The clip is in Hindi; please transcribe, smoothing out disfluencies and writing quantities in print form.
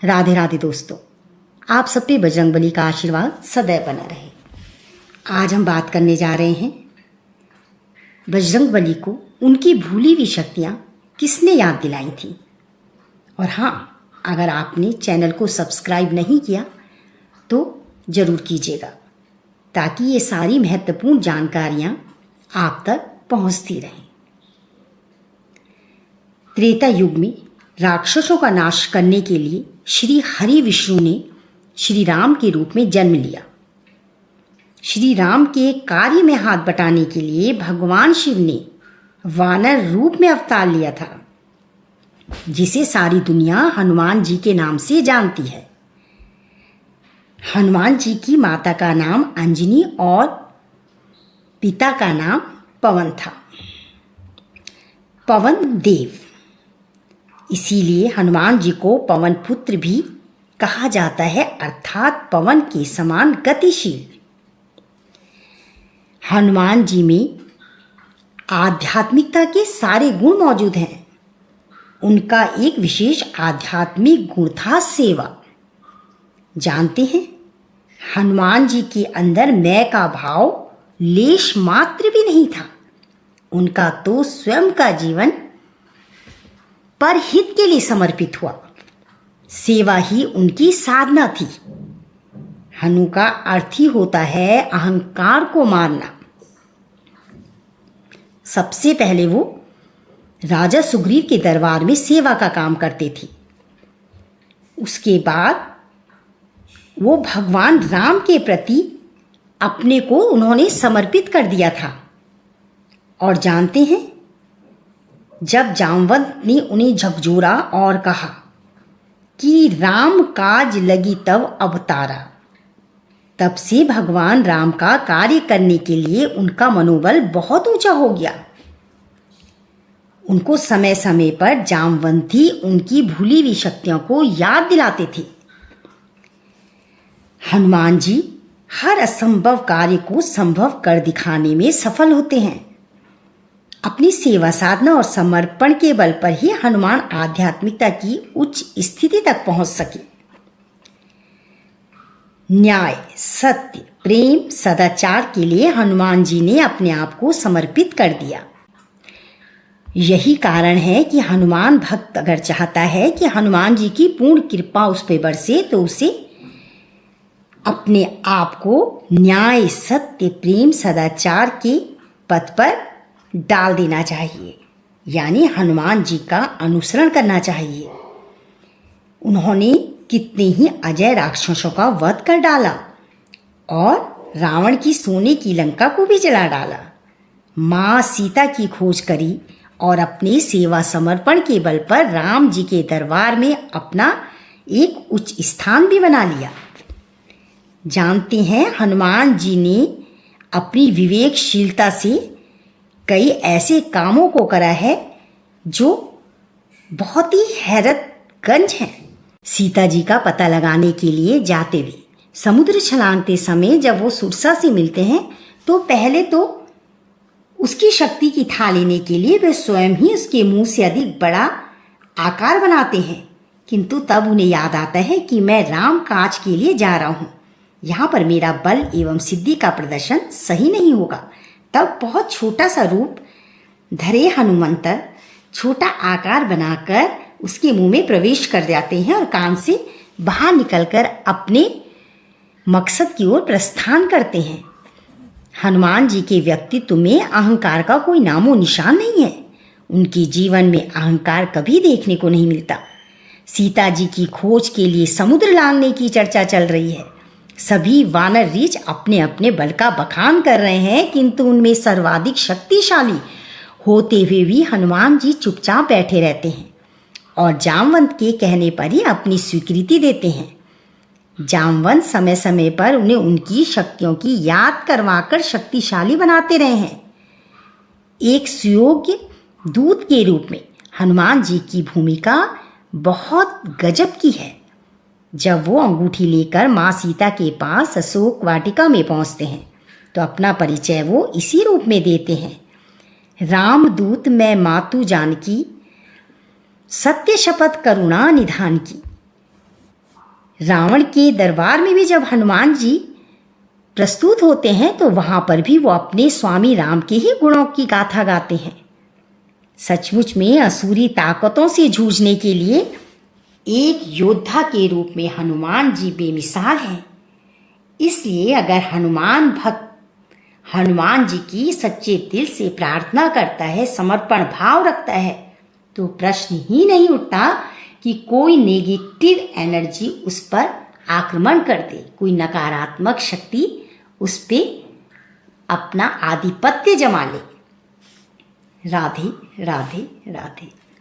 राधे राधे दोस्तों, आप सब पे बजरंगबली का आशीर्वाद सदैव बना रहे। आज हम बात करने जा रहे हैं बजरंगबली को उनकी भूली हुई शक्तियाँ किसने याद दिलाई थी। और हाँ, अगर आपने चैनल को सब्सक्राइब नहीं किया तो ज़रूर कीजिएगा, ताकि ये सारी महत्वपूर्ण जानकारियाँ आप तक पहुँचती रहें। त्रेता युग में राक्षसों का नाश करने के लिए श्री हरि विष्णु ने श्री राम के रूप में जन्म लिया। श्री राम के कार्य में हाथ बटाने के लिए भगवान शिव ने वानर रूप में अवतार लिया था, जिसे सारी दुनिया हनुमान जी के नाम से जानती है। हनुमान जी की माता का नाम अंजनी और पिता का नाम पवन था, पवन देव। इसीलिए हनुमान जी को पवन पुत्र भी कहा जाता है, अर्थात पवन के समान गतिशील। हनुमान जी में आध्यात्मिकता के सारे गुण मौजूद हैं। उनका एक विशेष आध्यात्मिक गुण था सेवा। जानते हैं, हनुमान जी के अंदर मैं का भाव लेश मात्र भी नहीं था। उनका तो स्वयं का जीवन परहित के लिए समर्पित हुआ। सेवा ही उनकी साधना थी। हनु का अर्थ ही होता है अहंकार को मारना। सबसे पहले वो राजा सुग्रीव के दरबार में सेवा का काम करते थे। उसके बाद वो भगवान राम के प्रति अपने को उन्होंने समर्पित कर दिया था। और जानते हैं, जब जामवंत ने उन्हें झकझोरा और कहा कि राम काज लगी तब अवतारा, तब से भगवान राम का कार्य करने के लिए उनका मनोबल बहुत ऊंचा हो गया। उनको समय समय पर जामवंती उनकी भूली हुई शक्तियों को याद दिलाते थे। हनुमान जी हर असंभव कार्य को संभव कर दिखाने में सफल होते हैं। अपनी सेवा साधना और समर्पण के बल पर ही हनुमान आध्यात्मिकता की उच्च स्थिति तक पहुंच सके। न्याय, सत्य, प्रेम, सदाचार के लिए हनुमान जी ने अपने आप को समर्पित कर दिया। यही कारण है कि हनुमान भक्त अगर चाहता है कि हनुमान जी की पूर्ण कृपा उस पर बरसे, तो उसे अपने आप को न्याय, सत्य, प्रेम, सदाचार के पथ पर डाल देना चाहिए, यानी हनुमान जी का अनुसरण करना चाहिए। उन्होंने कितने ही अजय राक्षसों का वध कर डाला और रावण की सोने की लंका को भी जला डाला। माँ सीता की खोज करी और अपने सेवा समर्पण के बल पर राम जी के दरबार में अपना एक उच्च स्थान भी बना लिया। जानते हैं, हनुमान जी ने अपनी विवेकशीलता से कई ऐसे कामों को करा है जो बहुत ही हैरतगंज हैं। सीता जी का पता लगाने के लिए जाते हुए समुद्र छलांगते समय जब वो सुरसा से मिलते हैं, तो पहले तो उसकी शक्ति की था लेने के लिए वे स्वयं ही उसके मुंह से अधिक बड़ा आकार बनाते हैं, किंतु तब उन्हें याद आता है कि मैं राम काज के लिए जा रहा हूँ, यहाँ पर मेरा बल एवं सिद्धि का प्रदर्शन सही नहीं होगा। तब बहुत छोटा सा रूप धरे हनुमंतर छोटा आकार बनाकर उसके मुंह में प्रवेश कर जाते हैं और कान से बाहर निकलकर अपने मकसद की ओर प्रस्थान करते हैं। हनुमान जी के व्यक्तित्व में अहंकार का कोई नामो निशान नहीं है। उनके जीवन में अहंकार कभी देखने को नहीं मिलता। सीता जी की खोज के लिए समुद्र लांघने की चर्चा चल रही है। सभी वानर रीछ अपने अपने बल का बखान कर रहे हैं, किंतु उनमें सर्वाधिक शक्तिशाली होते हुए भी हनुमान जी चुपचाप बैठे रहते हैं और जामवंत के कहने पर ही अपनी स्वीकृति देते हैं। जामवंत समय समय पर उन्हें उनकी शक्तियों की याद करवाकर शक्तिशाली बनाते रहे हैं। एक सुयोग्य दूत के रूप में हनुमान जी की भूमिका बहुत गजब की है। जब वो अंगूठी लेकर माँ सीता के पास अशोक वाटिका में पहुँचते हैं, तो अपना परिचय वो इसी रूप में देते हैं। रामदूत मैं मातु जानकी, सत्य शपथ करुणा निधान की। रावण के दरबार में भी जब हनुमान जी प्रस्तुत होते हैं तो वहां पर भी वो अपने स्वामी राम के ही गुणों की गाथा गाते हैं। सचमुच में असुरी ताकतों से जूझने के लिए एक योद्धा के रूप में हनुमान जी बेमिसाल हैं। इसलिए अगर हनुमान भक्त हनुमान जी की सच्चे दिल से प्रार्थना करता है, समर्पण भाव रखता है, तो प्रश्न ही नहीं उठता कि कोई नेगेटिव एनर्जी उस पर आक्रमण कर दे, कोई नकारात्मक शक्ति उस पे अपना आधिपत्य जमा ले। राधे राधे राधे।